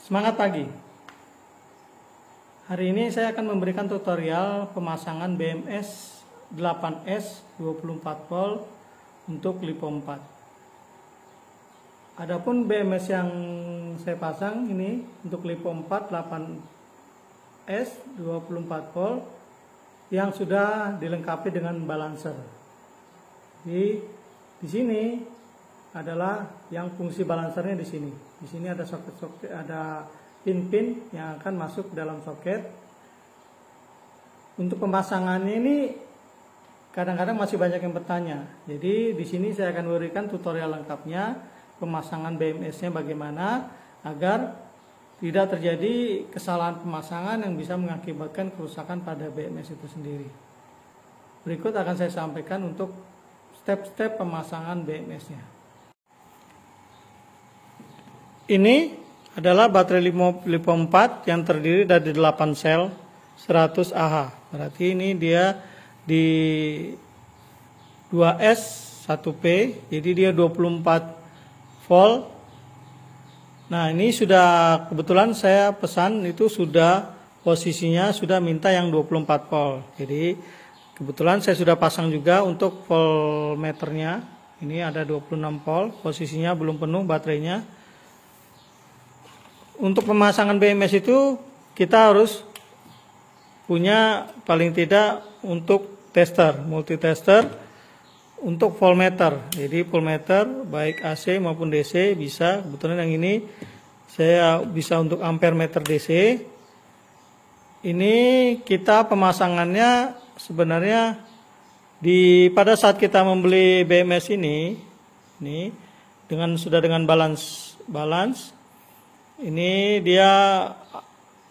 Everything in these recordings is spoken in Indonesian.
Semangat pagi. Hari ini saya akan memberikan tutorial pemasangan BMS 8S 24 volt untuk LiPo 4. Adapun BMS yang saya pasang ini untuk LiPo 4 8S 24 volt yang sudah dilengkapi dengan balancer. Di sini adalah yang fungsi balancernya di sini. Di sini ada soket-soket, ada pin-pin yang akan masuk dalam soket. Untuk pemasangannya ini kadang-kadang masih banyak yang bertanya. Jadi di sini saya akan berikan tutorial lengkapnya pemasangan BMS-nya bagaimana agar tidak terjadi kesalahan pemasangan yang bisa mengakibatkan kerusakan pada BMS itu sendiri. Berikut akan saya sampaikan untuk step-step pemasangan BMS-nya. Ini adalah baterai LiPo 4 yang terdiri dari 8 sel 100 Ah. Berarti ini dia di 2S 1P, jadi dia 24 volt. Nah, ini sudah kebetulan saya pesan itu sudah posisinya sudah minta yang 24 volt. Jadi kebetulan saya sudah pasang juga untuk voltmeternya. Ini ada 26 volt, posisinya belum penuh baterainya. Untuk pemasangan BMS itu kita harus punya paling tidak untuk tester, multitester untuk voltmeter. Jadi voltmeter baik AC maupun DC bisa. Kebetulan yang ini saya bisa untuk ampere meter DC. Ini kita pemasangannya sebenarnya pada saat kita membeli BMS ini sudah dengan balance. Ini dia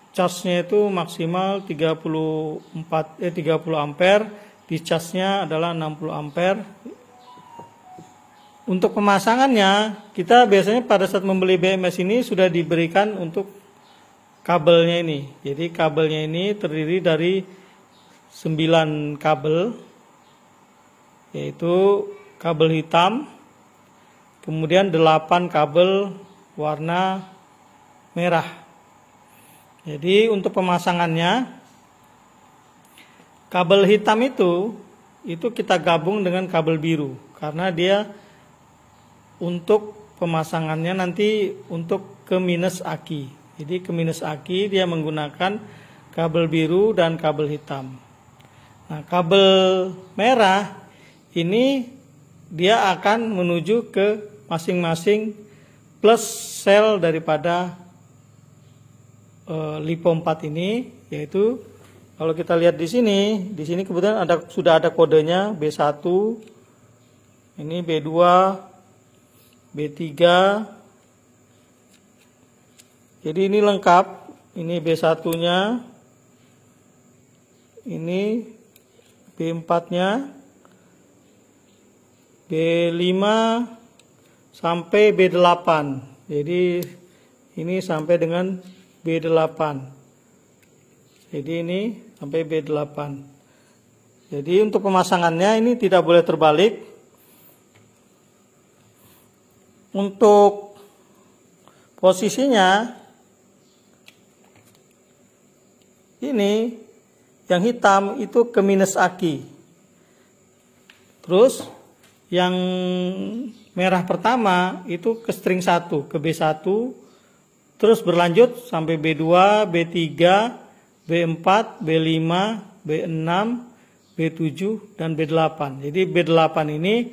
charge-nya itu maksimal 30 ampere, di charge-nya adalah 60 ampere. Untuk pemasangannya, kita biasanya pada saat membeli BMS ini sudah diberikan untuk kabelnya ini. Jadi kabelnya ini terdiri dari 9 kabel, yaitu kabel hitam, kemudian 8 kabel warna merah. Jadi untuk pemasangannya kabel hitam itu kita gabung dengan kabel biru karena dia untuk pemasangannya nanti untuk ke minus aki. Jadi ke minus aki dia menggunakan kabel biru dan kabel hitam. Nah, kabel merah ini dia akan menuju ke masing-masing plus sel daripada LiPo 4 ini, yaitu kalau kita lihat di sini kebetulan sudah ada kodenya B1, ini B2, B3. Jadi ini lengkap, ini B1-nya, ini B4-nya, B5 sampai B8. Jadi ini sampai dengan B8. Jadi ini sampai B8. Jadi untuk pemasangannya ini tidak boleh terbalik. Untuk posisinya ini yang hitam itu ke minus aki. Terus yang merah pertama itu ke string 1, ke B1. Terus berlanjut sampai B2, B3, B4, B5, B6, B7, dan B8. Jadi B8 ini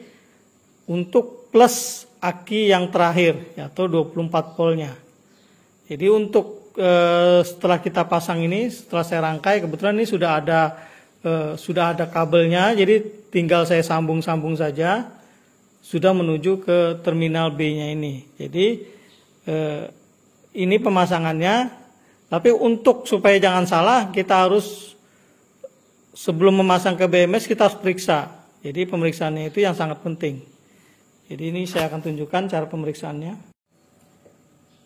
untuk plus aki yang terakhir, atau 24 voltnya. Jadi untuk setelah kita pasang ini, setelah saya rangkai, kebetulan ini sudah ada kabelnya, jadi tinggal saya sambung-sambung saja, sudah menuju ke terminal B-nya ini. Jadi ini pemasangannya, tapi untuk supaya jangan salah kita harus sebelum memasang ke BMS kita harus periksa. Jadi pemeriksaannya itu yang sangat penting. Jadi ini saya akan tunjukkan cara pemeriksaannya.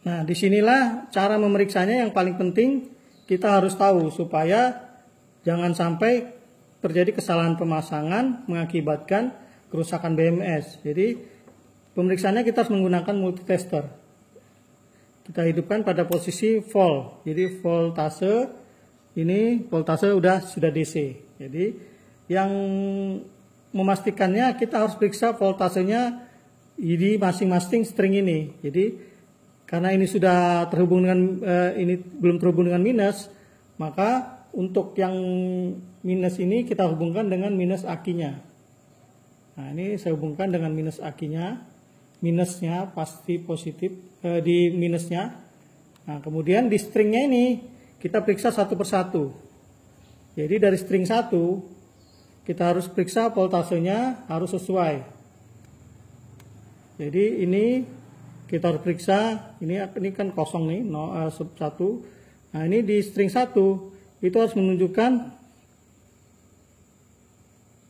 Nah, disinilah cara memeriksanya yang paling penting kita harus tahu supaya jangan sampai terjadi kesalahan pemasangan mengakibatkan kerusakan BMS. Jadi pemeriksaannya kita harus menggunakan multitester. kita hidupkan pada posisi vol. Jadi voltase ini sudah DC. Jadi yang memastikannya kita harus periksa voltasenya di masing-masing string ini. Jadi karena ini sudah terhubung dengan ini belum terhubung dengan minus, maka untuk yang minus ini kita hubungkan dengan minus akinya. Nah, ini saya hubungkan dengan minus akinya. Minusnya pasti positif di minusnya. Nah, kemudian di stringnya ini kita periksa satu persatu. Jadi dari string 1 kita harus periksa voltasenya harus sesuai. Jadi ini kita harus periksa, ini kan kosong nih, 1. Nah, ini di string 1 itu harus menunjukkan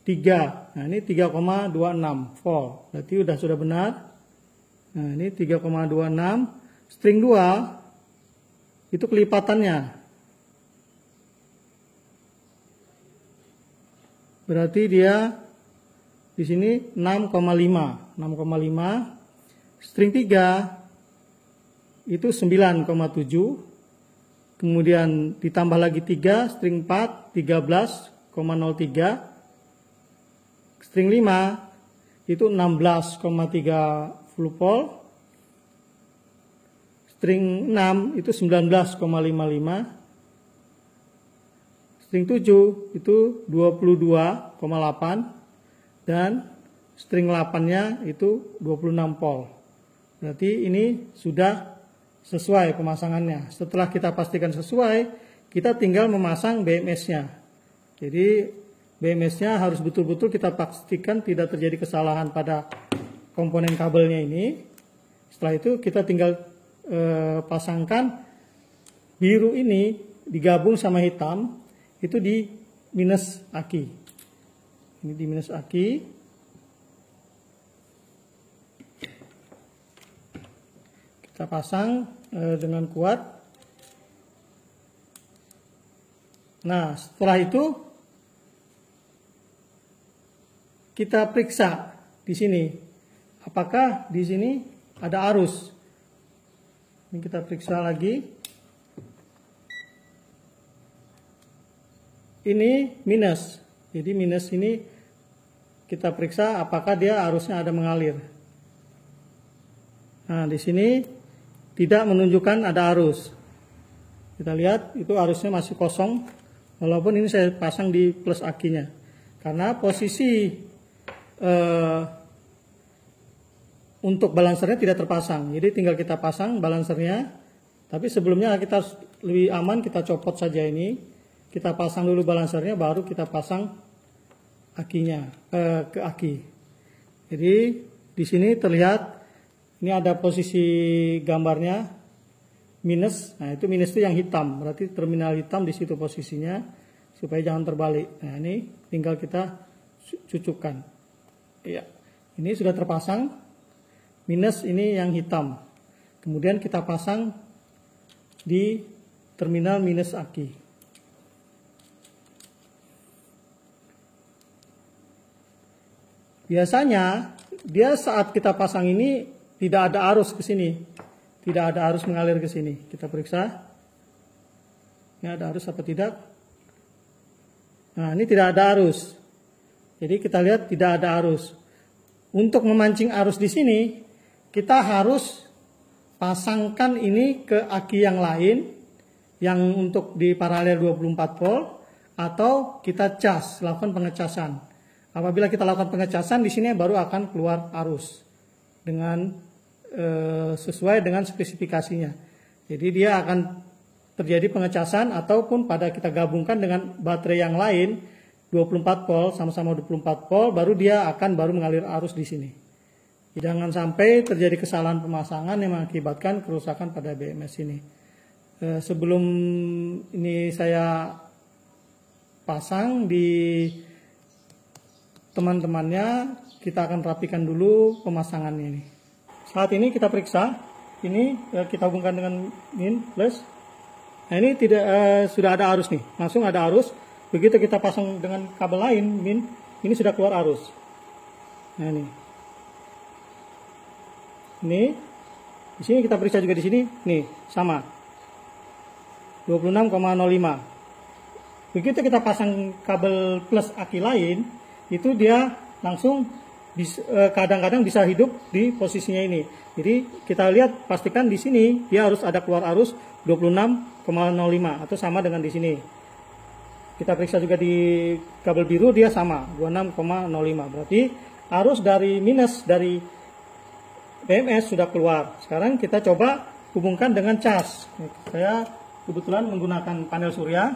3. Nah, ini 3,26 volt. Berarti sudah benar. Nah, ini 3,26. String 2 itu kelipatannya. Berarti dia di sini 6,5. String 3 itu 9,7. Kemudian ditambah lagi 3, string 4 13,03. String 5 itu 16,3 volt. String 6 itu 19,55. String 7 itu 22,8 dan string 8-nya itu 26 volt. Berarti ini sudah sesuai pemasangannya. Setelah kita pastikan sesuai, kita tinggal memasang BMS-nya. Jadi BMS-nya harus betul-betul kita pastikan tidak terjadi kesalahan pada komponen kabelnya ini. Setelah itu kita tinggal pasangkan biru ini digabung sama hitam itu di minus aki. Ini di minus aki. Kita pasang dengan kuat. Nah, setelah itu kita periksa di sini. Apakah di sini ada arus? Ini kita periksa lagi. Ini minus. Jadi minus ini kita periksa apakah dia arusnya ada mengalir. Nah, di sini tidak menunjukkan ada arus. Kita lihat itu arusnya masih kosong. Walaupun ini saya pasang di plus akinya. Karena posisi untuk balancernya tidak terpasang. Jadi tinggal kita pasang balancernya. Tapi sebelumnya kita harus lebih aman, kita copot saja ini. Kita pasang dulu balancernya, baru kita pasang akinya ke aki. Jadi di sini terlihat ini ada posisi gambarnya minus. Nah, itu minus itu yang hitam. Berarti terminal hitam di situ posisinya supaya jangan terbalik. Nah, ini tinggal kita cucukkan. Iya. Ini sudah terpasang. Minus ini yang hitam. Kemudian kita pasang di terminal minus aki. Biasanya dia saat kita pasang ini tidak ada arus ke sini. Tidak ada arus mengalir ke sini. Kita periksa. Ini ada arus apa tidak? Nah, ini tidak ada arus. Jadi kita lihat tidak ada arus. Untuk memancing arus di sini, kita harus pasangkan ini ke aki yang lain yang untuk di paralel 24 volt atau kita cas, lakukan pengecasan. Apabila kita lakukan pengecasan di sini baru akan keluar arus dengan sesuai dengan spesifikasinya. Jadi dia akan terjadi pengecasan ataupun pada kita gabungkan dengan baterai yang lain 24 volt sama-sama 24 volt baru dia akan baru mengalir arus di sini. Jangan sampai terjadi kesalahan pemasangan yang mengakibatkan kerusakan pada BMS ini. Sebelum ini saya pasang di teman-temannya, kita akan rapikan dulu pemasangannya ini. Saat ini kita periksa, ini kita hubungkan dengan min plus. Nah, ini tidak sudah ada arus nih, langsung ada arus. Begitu kita pasang dengan kabel lain min, ini sudah keluar arus. Nah, ini Di sini kita periksa juga di sini, nih sama 26,05. Begitu kita pasang kabel plus aki lain, itu dia langsung kadang-kadang bisa hidup di posisinya ini. Jadi kita lihat, pastikan di sini dia harus ada keluar arus 26,05 atau sama dengan di sini. Kita periksa juga di kabel biru, dia sama 26,05. Berarti arus dari minus dari BMS sudah keluar. Sekarang kita coba hubungkan dengan cas. Saya kebetulan menggunakan panel surya.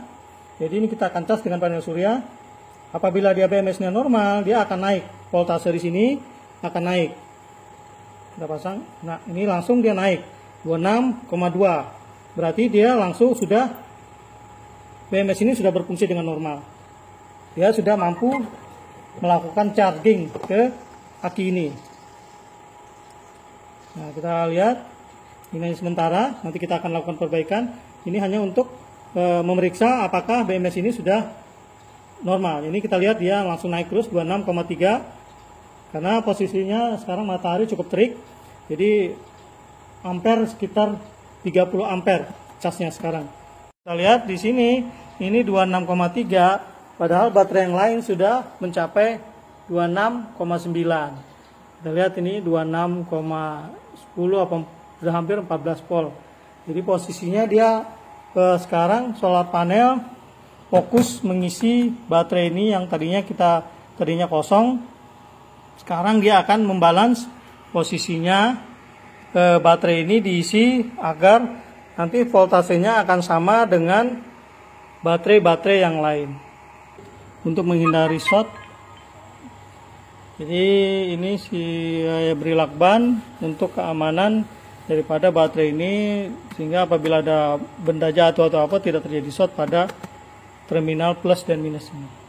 Jadi ini kita akan cas dengan panel surya. Apabila dia BMS-nya normal, dia akan naik. Voltase di sini akan naik. Kita pasang. Nah, ini langsung dia naik 26,2. Berarti dia langsung sudah BMS ini sudah berfungsi dengan normal. Dia sudah mampu melakukan charging ke aki ini. Nah, kita lihat ini sementara, nanti kita akan lakukan perbaikan. Ini hanya untuk memeriksa apakah BMS ini sudah normal. Ini kita lihat dia langsung naik terus 26,3 karena posisinya sekarang matahari cukup terik. Jadi ampere sekitar 30 ampere casnya sekarang. Kita lihat di sini ini 26,3, padahal baterai yang lain sudah mencapai 26,9. Kita lihat ini 26,10 apa sudah hampir 14 volt. Jadi posisinya dia sekarang solar panel fokus mengisi baterai ini yang tadinya kosong. Sekarang dia akan membalance posisinya baterai ini diisi agar nanti voltasenya akan sama dengan baterai-baterai yang lain. Untuk menghindari short, jadi ini saya beri lakban untuk keamanan daripada baterai ini, sehingga apabila ada benda jatuh atau apa tidak terjadi short pada terminal plus dan minus ini.